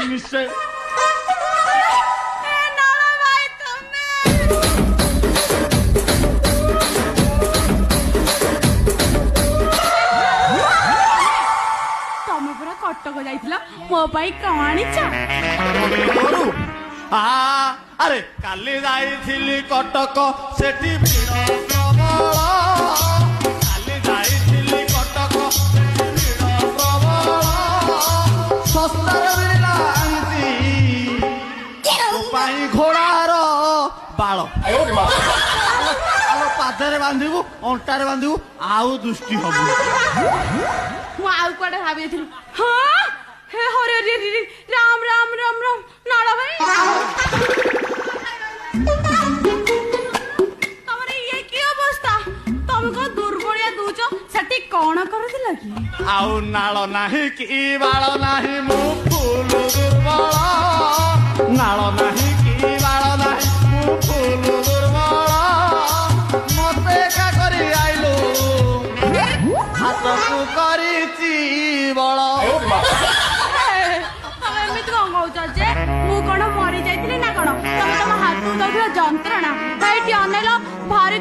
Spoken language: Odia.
ନିଶ୍ଚୟ ତମେ ପୁରା କଟକ ଯାଇଥିଲ ମୋ ପାଇଁ କଣ ଆଣିଛ? ଆରେ କାଲି ଯାଇଥିଲି କଟକ ସେଠି ଭିଡ଼ ପ୍ରବଳ କାଲି ଯାଇଥିଲି କଟକ ସେଠି ଭିଡ଼ ପ୍ରବଳ ଶସ୍ତାରେ ମିଳିଲା ଆଣିଛି ମୋ ପାଇଁ ଘୋଡ଼ାର ବାଳ ଆଲୋ ପାଦରେ ବାନ୍ଧିବୁ ଅଣ୍ଟାରେ ବାନ୍ଧିବୁ ଆଉ ଦୃଷ୍ଟି ହବୁ ମୁଁ ଆଉ କୁଆଡେ ଭାବି ଯାଇଥିଲି। ହଁ ହେ ହରେ ରାମ ରାମ ରାମ ରାମ ନାଳ ଭାଇ ତମର ଇଏ କି ଅବସ୍ଥା? ତମେ କଣ ଦୁର୍ବଳିଆ ଦଉଛ? ସେଠି କଣ କରୁଥିଲ କି? ଆଉ ନାଳ ନାହିଁ କି ବାଳ ନାହିଁ ମୁଁ ଫୁଲ ଦୁର୍ବଳ ନାଳ ନାହିଁ କି ବାଳ ନାହିଁ ମୁଁ ଫୁଲ ଦୁର୍ବଳ ମତେ ଏକା କରି ଆଇଲୁ ହାତକୁ କରିଛି ବଳ ତମେ ଏମିତି କଣ କହୁଛ ଯେ? ମୁଁ କଣ ମରି ଯାଇଥିଲି ନା କଣ? ତମେ ତମ ହାତକୁ ଦଉଥିବା ଯନ୍ତ୍ରଣା ଏଇଠି ଅନେଇଲ ଭାରି